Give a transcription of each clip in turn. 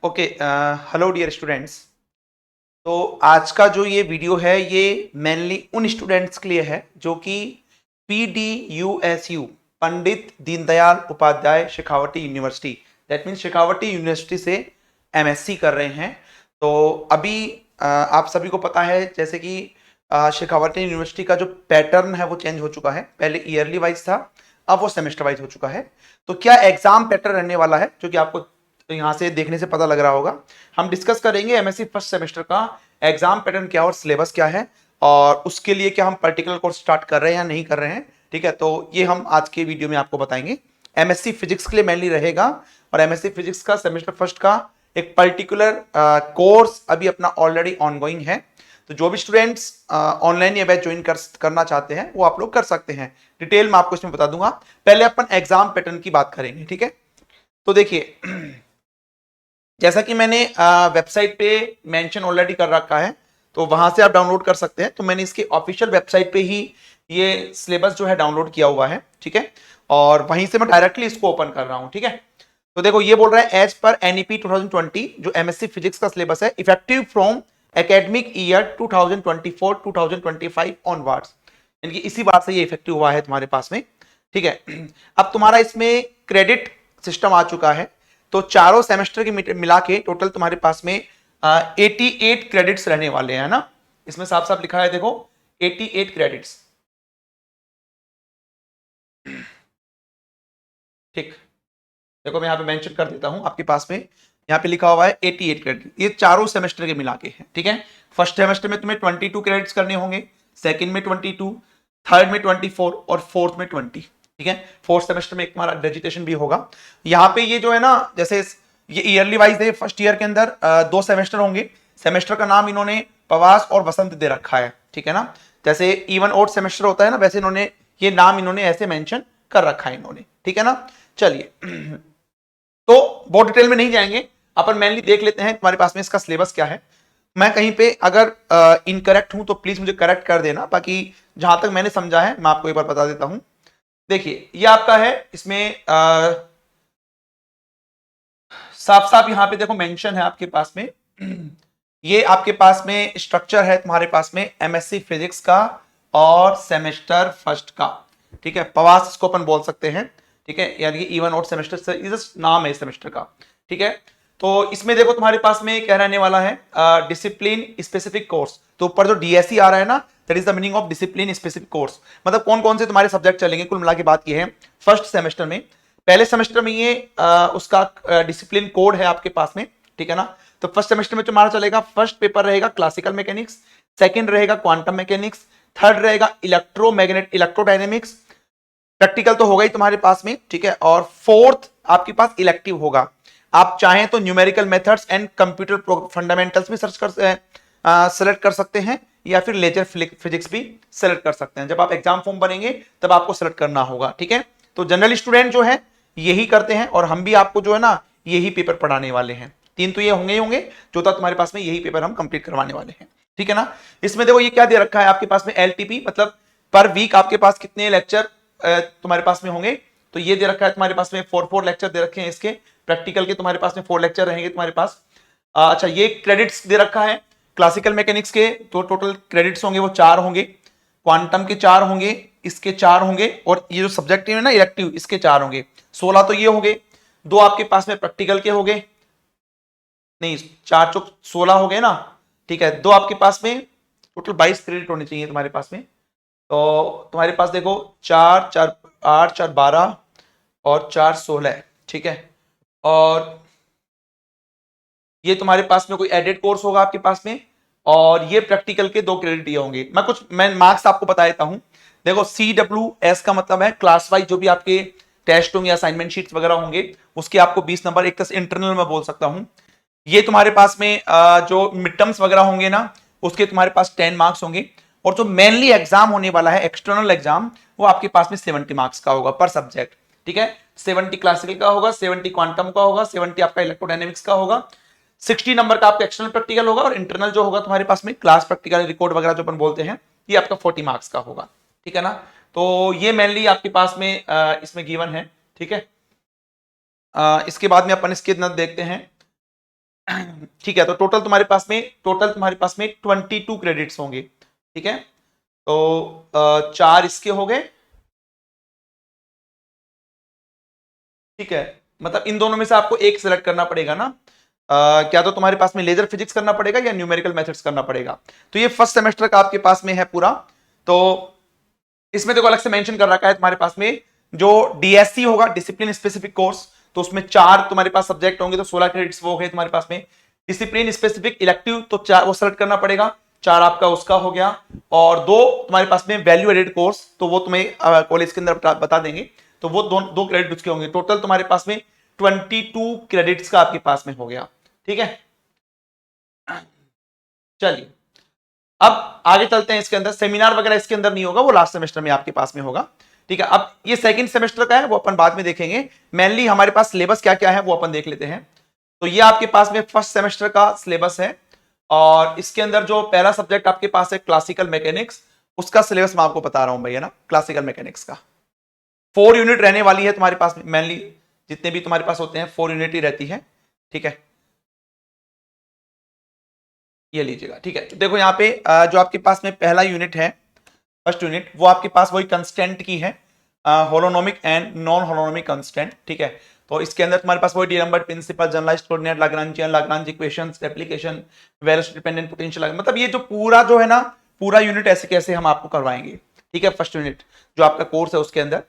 Okay, hello dear students. तो आज का जो ये वीडियो है ये मेनली उन स्टूडेंट्स के लिए है जो कि PDUSU Pandit Deendayal Upadhyay Shekhawati university, that means Shekhawati university से MSc कर रहे हैं। तो अभी आप सभी को पता है जैसे कि शेखावटी यूनिवर्सिटी का जो पैटर्न है वो चेंज हो चुका है। पहले ईयरली वाइज था, अब वो सेमेस्टर वाइज हो चुका है। तो क्या एग्जाम पैटर्न रहने वाला है जो कि आपको यहाँ से देखने से पता लग रहा होगा। हम डिस्कस करेंगे MSc फर्स्ट सेमेस्टर का एग्जाम पैटर्न क्या और सिलेबस क्या है, और उसके लिए क्या हम पर्टिकुलर कोर्स स्टार्ट कर रहे हैं या नहीं कर रहे हैं। ठीक है, तो ये हम आज के वीडियो में आपको बताएंगे। MSc फिजिक्स के लिए मेनली रहेगा, और MSc फिजिक्स का सेमेस्टर फर्स्ट का एक पर्टिकुलर कोर्स अभी अपना ऑलरेडी ऑनगोइंग है। तो जो भी स्टूडेंट्स ऑनलाइन ये बैच ज्वाइन करना चाहते हैं वो आप लोग कर सकते हैं। डिटेल में आपको इसमें बता दूंगा। पहले अपन एग्जाम पैटर्न की बात करेंगे, ठीक है। तो देखिए, जैसा कि मैंने वेबसाइट पे मेंशन ऑलरेडी कर रखा है, तो वहां से आप डाउनलोड कर सकते हैं। तो मैंने इसके ऑफिशियल वेबसाइट पे ही ये सिलेबस जो है डाउनलोड किया हुआ है, ठीक है। और वहीं से मैं डायरेक्टली इसको ओपन कर रहा हूं, ठीक है। तो देखो ये बोल रहा है एज पर NEP 2020 जो MSc फिजिक्स का सिलेबस है, effective from academic year 2024-2025 onwards, यानी कि इसी बात से ये इफेक्टिव हुआ है तुम्हारे पास में, ठीक है। अब तुम्हारा इसमें क्रेडिट सिस्टम आ चुका है। तो चारों सेमेस्टर के मिला के टोटल तुम्हारे पास में 88 क्रेडिट्स रहने वाले हैं ना। इसमें साफ साफ लिखा है, देखो 88 क्रेडिट्स, ठीक। देखो मैं यहाँ पे मेंशन कर देता हूं आपके पास में, यहाँ पे लिखा हुआ है 88 क्रेडिट, ये चारों सेमेस्टर के मिला के हैं, ठीक है। फर्स्ट सेमेस्टर में तुम्हें 22 क्रेडिट्स करने होंगे, सेकंड में 22, थर्ड में 24 और फोर्थ में 20, ठीक है। फोर्थ सेमेस्टर में एक तुम्हारा डिजिटेशन भी होगा। यहाँ पे ये जो है ना, जैसे ये ईयरली वाइज है, फर्स्ट ईयर के अंदर 2 सेमेस्टर होंगे। सेमेस्टर का नाम इन्होंने प्रवास और वसंत दे रखा है, ठीक है ना। जैसे इवन ओड सेमेस्टर होता है ना, वैसे इन्होंने ये नाम इन्होंने ऐसे मेंशन कर रखा है इन्होंने, ठीक है ना। चलिए, तो बहुत डिटेल में नहीं जाएंगे, अपन मेनली देख लेते हैं तुम्हारे पास में इसका सिलेबस क्या है। मैं कहीं पे अगर इनकरेक्ट हूं तो प्लीज मुझे करेक्ट कर देना, बाकी जहां तक मैंने समझा है मैं आपको एक बार बता देता हूं। देखिए ये आपका है, इसमें साफ साफ यहाँ पे देखो मेंशन है आपके पास में ये आपके पास में स्ट्रक्चर है तुम्हारे पास में MSc फिजिक्स का और सेमेस्टर फर्स्ट का, ठीक है। प्रवास इसको अपन बोल सकते हैं, ठीक है, यानी कि इवन आउट सेमेस्टर से नाम है इस सेमेस्टर का, ठीक है। तो इसमें देखो तुम्हारे पास में क्या रहने वाला है, डिसिप्लिन स्पेसिफिक कोर्स। तो ऊपर जो DSC आ रहा है ना, that is the meaning of discipline specific course. मतलब कौन कौन से तुम्हारे सब्जेक्ट चलेंगे, कुल मिला के बात ये है। फर्स्ट सेमेस्टर में, पहले सेमेस्टर में ये उसका डिसिप्लिन कोड है आपके पास में, ठीक है ना। तो फर्स्ट सेमेस्टर में तुम्हारा चलेगा, फर्स्ट पेपर रहेगा क्लासिकल मैकेनिक्स, सेकंड रहेगा क्वांटम मैकेनिक्स, थर्ड रहेगा इलेक्ट्रोडायनेमिक्स, प्रैक्टिकल तो होगा ही तुम्हारे पास में, ठीक है। और फोर्थ आपके पास इलेक्टिव होगा। आप चाहें तो numerical methods and computer fundamentals भी सेलेक्ट कर सकते हैं, या फिर लेजर फिजिक्स भी सेलेक्ट कर सकते हैं। जब आप एग्जाम फॉर्म बनेंगे तब आपको सेलेक्ट करना होगा, ठीक है। तो जनरल स्टूडेंट जो है यही करते हैं, और हम भी आपको जो है ना यही पेपर पढ़ाने वाले हैं। 3 तो ये होंगे ही होंगे, चौथा तुम्हारे पास में यही पेपर हम कंप्लीट करवाने वाले हैं, ठीक है ना। इसमें देखो ये क्या दे रखा है आपके पास में, LTP मतलब पर वीक आपके पास कितने लेक्चर तुम्हारे पास में होंगे। तो ये दे रखा है तुम्हारे पास में 4 लेक्चर दे रखे हैं इसके। प्रैक्टिकल के तुम्हारे पास में 4 लेक्चर रहेंगे तुम्हारे पास। अच्छा, ये क्रेडिट्स दे रखा है क्लासिकल मैकेनिक्स के, तो टोटल क्रेडिट्स होंगे वो 4 होंगे, क्वांटम के 4 होंगे, इसके 4 होंगे, और ये जो सब्जेक्टिव है ना इलेक्टिव, इसके 4 होंगे। 16 तो ये हो गए। 2 आपके पास में प्रैक्टिकल के हो गए, नहीं 4 चौक 16 हो गए ना, ठीक है। 2 आपके पास में, टोटल 22 क्रेडिट होने चाहिए तुम्हारे पास में। तो तुम्हारे पास देखो 4 4 8 4 12 और 4 16 है, ठीक है। और ये तुम्हारे पास में कोई एडेड कोर्स होगा आपके पास में, और ये प्रैक्टिकल के 2 क्रेडिट ये होंगे। मैं मार्क्स आपको बता देता हूं। देखो CWS का मतलब है क्लास वाइज जो भी आपके टेस्ट होंगे, असाइनमेंट शीट्स वगैरह होंगे, उसके आपको 20 नंबर, एक तरह इंटरनल में बोल सकता हूं। ये तुम्हारे पास में जो मिड टर्म्स वगैरह होंगे ना, उसके तुम्हारे पास 10 मार्क्स होंगे। और जो मेनली एग्जाम होने वाला है एक्सटर्नल एग्जाम, वो आपके पास में 70 मार्क्स का होगा पर सब्जेक्ट, ठीक है। 70 क्लासिकल का होगा, 70 क्वांटम का होगा, 70 आपका इलेक्ट्रोडायनेमिक्स का होगा, 60 नंबर का आपका एक्सटर्नल प्रैक्टिकल होगा, और इंटरनल जो होगा तुम्हारे पास में क्लास प्रैक्टिकल रिकॉर्ड वगैरह जो अपन बोलते हैं, ये आपका 40 मार्क्स का होगा, ठीक है ना। तो ये मेनली आपके पास में इसमें गिवन है, ठीक है। इसके बाद में अपन इसके अंदर देखते हैं। ठीक है, तो टोटल तुम्हारे पास में 22 क्रेडिट्स होंगे। ठीक है, तो 4 इसके हो गए। ठीक है, मतलब इन दोनों में से आपको एक सिलेक्ट करना पड़ेगा ना। क्या तो तुम्हारे पास में लेजर फिजिक्स करना पड़ेगा या न्यूमेरिकल मेथड्स करना पड़ेगा। तो ये फर्स्ट सेमेस्टर का आपके पास में है पूरा। तो इसमें देखो अलग से मेंशन कर रखा है तुम्हारे पास में जो डीएससी होगा, डिसिप्लिन स्पेसिफिक कोर्स, तो उसमें 4 तुम्हारे पास सब्जेक्ट होंगे, तो 16 क्रेडिट्स वो है तुम्हारे पास में। डिसिप्लिन स्पेसिफिक इलेक्टिव तो 4 वो सेलेक्ट करना पड़ेगा, 4 आपका उसका हो गया। और 2 तुम्हारे पास में वैल्यू एडेड कोर्स, तो वो तुम्हें कॉलेज के अंदर बता देंगे, तो वो 2 क्रेडिट उसके होंगे। टोटल तुम्हारे पास में 22 क्रेडिट्स का आपके पास में हो गया। ठीक है, चलिए अब आगे चलते हैं। इसके अंदर सेमिनार वगैरह इसके अंदर नहीं होगा, वो लास्ट सेमेस्टर में आपके पास में होगा। ठीक है, अब ये सेकंड सेमेस्टर का है, वो अपन बाद में देखेंगे। मेनली हमारे पास सिलेबस क्या क्या है वो अपन देख लेते हैं। तो ये आपके पास में फर्स्ट सेमेस्टर का सिलेबस है, और इसके अंदर जो पहला सब्जेक्ट आपके पास है क्लासिकल मैकेनिक्स, उसका सिलेबस मैं आपको बता रहा हूं भैया ना। क्लासिकल मैकेनिक्स का 4 यूनिट रहने वाली है तुम्हारे पास में। मेनली जितने भी तुम्हारे पास होते हैं 4 यूनिट ही रहती है। ठीक है, ये लीजिएगा। ठीक है, देखो यहाँ पे जो आपके पास में पहला यूनिट है, फर्स्ट यूनिट, वो आपके पास वही कंस्टेंट की है, holonomic and non holonomic constant. ठीक है, तो इसके अंदर तुम्हारे पास वही d'Alembert principle, generalised coordinate, Lagrangian, Lagrange equations, application, velocity dependent potential, मतलब ये जो पूरा जो है ना, पूरा यूनिट ऐसे कैसे हम आपको करवाएंगे। ठीक है, फर्स्ट यूनिट जो आपका कोर्स है उसके अंदर।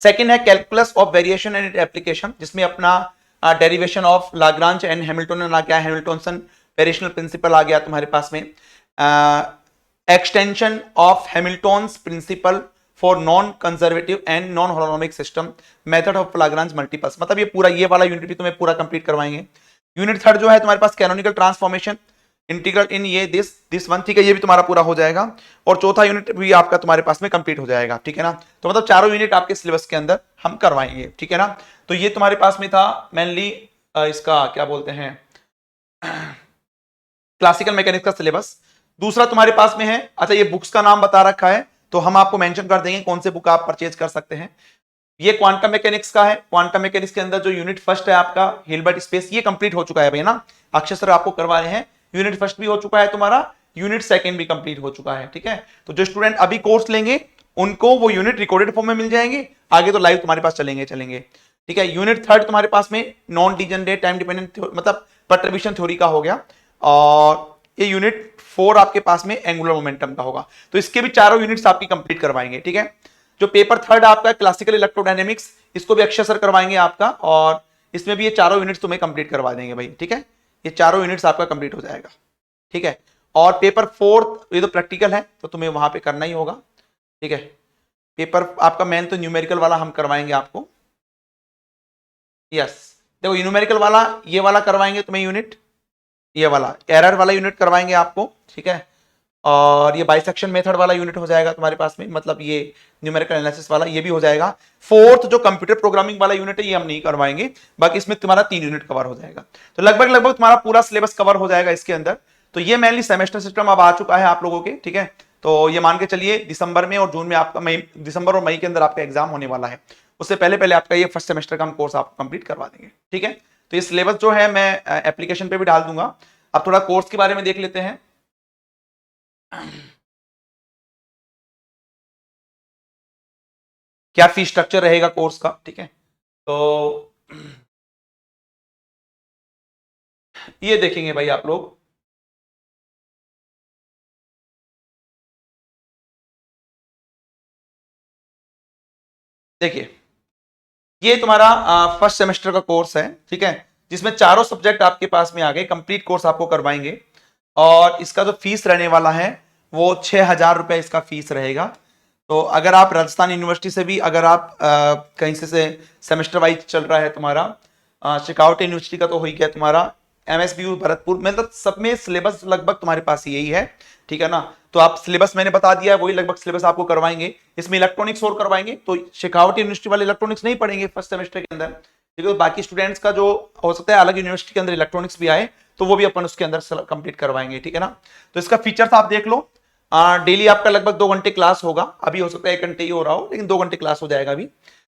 सेकेंड है calculus of variation and application, जिसमें अपना derivation of Lagrange and Hamiltonian आ गया, हैमिल्टोनियन वेरिएशनल प्रिंसिपल आ गया तुम्हारे पास में। Extension of Hamilton's principle for non conservative and non holonomic system, method of Lagrange multiples, मतलब ये पूरा ये वाला यूनिट भी तुम्हें पूरा कंप्लीट करवाएंगे। यूनिट थर्ड जो है तुम्हारे पास कैनोनिकल ट्रांसफॉर्मेशन, इंटीग्रल इन ये दिस वन। ठीक है, ये भी तुम्हारा पूरा हो जाएगा। और चौथा यूनिट भी आपका तुम्हारे पास में कंप्लीट हो जाएगा। ठीक है ना, तो मतलब चारों यूनिट आपके सिलेबस के अंदर हम करवाएंगे। ठीक है ना, तो ये तुम्हारे पास में था मेनली इसका क्या बोलते हैं, क्लासिकल मैकेनिक्स का सिलेबस। दूसरा तुम्हारे पास में है, अच्छा ये बुक्स का नाम बता रखा है, तो हम आपको मेंशन कर देंगे कौन से बुक आप परचेज कर सकते हैं। ये क्वांटम मैकेनिक्स का है। क्वांटम मैकेनिक्स के अंदर जो यूनिट फर्स्ट है आपका हिल्बर्ट स्पेस, ये कंप्लीट हो चुका है भैया ना, अक्षय सर आपको करवा रहे हैं। यूनिट फर्स्ट भी हो चुका है तुम्हारा, यूनिट सेकंड भी कंप्लीट हो चुका है। ठीक है, तो जो स्टूडेंट अभी कोर्स लेंगे उनको वो यूनिट रिकॉर्डेड फॉर्म में मिल जाएंगे, आगे तो लाइव तुम्हारे पास चलेंगे। ठीक है, यूनिट थर्ड तुम्हारे पास में नॉन डिजनरेट टाइम डिपेंडेंट मतलब परटर्बिशन थ्योरी का हो गया, और ये यूनिट 4 आपके पास में एंगुलर मोमेंटम का होगा। तो इसके भी चारों यूनिट्स आपकी कंप्लीट करवाएंगे। ठीक है, जो पेपर थर्ड आपका क्लासिकल इलेक्ट्रोडायनेमिक्स, इसको भी अक्षय सर करवाएंगे आपका, और इसमें भी ये चारों यूनिट्स तुम्हें कंप्लीट करवा देंगे भाई। ठीक है, ये चारों यूनिट्स आपका कंप्लीट हो जाएगा। ठीक है, और पेपर फोर्थ ये तो प्रैक्टिकल है, तो तुम्हें वहां पे करना ही होगा। ठीक है, पेपर आपका मेन तो न्यूमेरिकल वाला हम करवाएंगे आपको। यस, देखो न्यूमेरिकल वाला ये वाला करवाएंगे तुम्हें यूनिट, ये वाला एरर वाला यूनिट करवाएंगे आपको। ठीक है, और ये बाइसेक्शन मेथड वाला यूनिट हो जाएगा तुम्हारे पास में, मतलब ये न्यूमेरिकल एनालिसिस वाला ये भी हो जाएगा। फोर्थ जो कंप्यूटर प्रोग्रामिंग वाला यूनिट है ये हम नहीं करवाएंगे, बाकी इसमें तुम्हारा 3 यूनिट कवर हो जाएगा। तो लगभग तुम्हारा पूरा सिलेबस कवर हो जाएगा इसके अंदर। तो ये मेनली सेमेस्टर सिस्टम अब आ चुका है आप लोगों के। ठीक है, तो ये मान के चलिए दिसंबर में और जून में आपका दिसंबर और मई के अंदर आपका एग्जाम होने वाला है, उससे पहले पहले आपका ये फर्स्ट सेमेस्टर का हम कोर्स आपको कंप्लीट करवा देंगे। ठीक है, तो ये सिलेबस जो है मैं एप्लीकेशन पे भी डाल दूंगा। अब थोड़ा कोर्स के बारे में देख लेते हैं। क्या फीस स्ट्रक्चर रहेगा कोर्स का। ठीक है, तो ये देखेंगे भाई आप लोग, देखिए ये तुम्हारा फर्स्ट सेमेस्टर का कोर्स है। ठीक है, जिसमें चारों सब्जेक्ट आपके पास में आ गए, कंप्लीट कोर्स आपको करवाएंगे। और इसका जो फीस रहने वाला है वो 6,000 रुपए इसका फीस रहेगा। तो अगर आप राजस्थान यूनिवर्सिटी से भी अगर आप कहीं से सेमेस्टर वाइज चल रहा है तुम्हारा, शेखावटी यूनिवर्सिटी का तो हो ही गया तुम्हारा, MSBU भरतपुर, मतलब सब में सिलेबस लगभग तुम्हारे पास यही है। ठीक है ना, तो आप सिलेबस मैंने बता दिया है, वही लगभग सिलेबस आपको करवाएंगे। इसमें इलेक्ट्रॉनिक्स और करवाएंगे, तो शेखावटी यूनिवर्सिटी वाले इलेक्ट्रॉनिक्स नहीं पढ़ेंगे फर्स्ट सेमेस्टर के अंदर। ठीक है, तो बाकी स्टूडेंट्स का जो हो सकता है अलग यूनिवर्सिटी के अंदर इलेक्ट्रॉनिक्स भी आए, तो वो भी अपन उसके अंदर कंप्लीट करवाएंगे। ठीक है ना, तो इसका फीचर्स आप देख लो। डेली आपका लगभग 2 घंटे क्लास होगा, अभी हो सकता है 1 घंटे ही हो रहा हो, लेकिन 2 घंटे क्लास हो जाएगा अभी।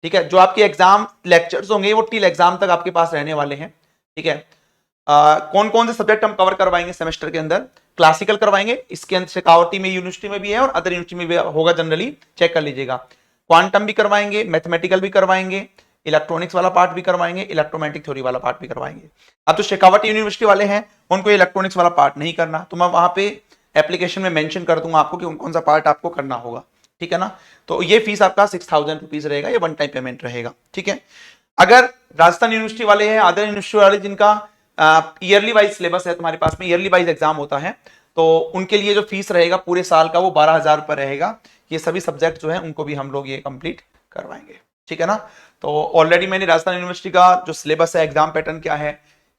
ठीक है, जो आपके एग्जाम लेक्चर्स होंगे वो टिल एग्जाम तक आपके पास रहने वाले हैं। ठीक है, कौन कौन से सब्जेक्ट हम कवर करवाएंगे सेमेस्टर के अंदर? क्लासिकल करवाएंगे, इसके अंदर शेखावती में यूनिवर्सिटी में भी है और अदर यूनिवर्सिटी में भी होगा, जनरली चेक कर लीजिएगा। क्वांटम भी करवाएंगे, मैथमेटिकल भी करवाएंगे, इलेक्ट्रॉनिक्स वाला पार्ट भी करवाएंगे, इलेक्ट्रोमैग्नेटिक थ्योरी वाला पार्ट भी करवाएंगे। अब तो शेखावती यूनिवर्सिटी वाले हैं उनको इलेक्ट्रॉनिक्स वाला पार्ट नहीं करना, तो मैं वहां पे एप्लीकेशन में मेंशन कर दूंगा आपको कि कौन कौन सा पार्ट आपको करना होगा, ठीक है ना। तो ये फीस आपका 6000 रुपीज रहेगा, ये वन टाइम पेमेंट रहेगा, ठीक है। अगर राजस्थान यूनिवर्सिटी वाले हैं, अदर यूनिवर्सिटी वाले जिनका ईयरली वाइज सिलेबस है, तुम्हारे पास में ईयरली वाइज एग्जाम होता है, तो उनके लिए जो फीस रहेगा पूरे साल का वो 12000 रुपये रहेगा। ये सभी सब्जेक्ट जो है उनको भी हम लोग ये कंप्लीट करवाएंगे, ठीक है ना। तो ऑलरेडी मैंने राजस्थान यूनिवर्सिटी का जो सिलेबस है, एग्जाम पैटर्न क्या है,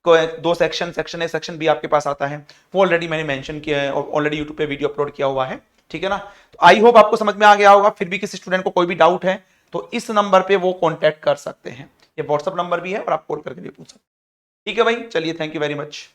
दो सेक्शन ए सेक्शन बी आपके पास आता है, वो ऑलरेडी मैंने मेंशन किया है और ऑलरेडी यूट्यूब पे वीडियो अपलोड किया हुआ है, ठीक है ना। तो आई होप आपको समझ में आ गया होगा। फिर भी किसी स्टूडेंट को कोई भी डाउट है तो इस नंबर पे वो कॉन्टैक्ट कर सकते हैं, ये व्हाट्सअप नंबर भी है और आप कॉल करके भी पूछ सकते हैं, ठीक है भाई। चलिए, थैंक यू वेरी मच।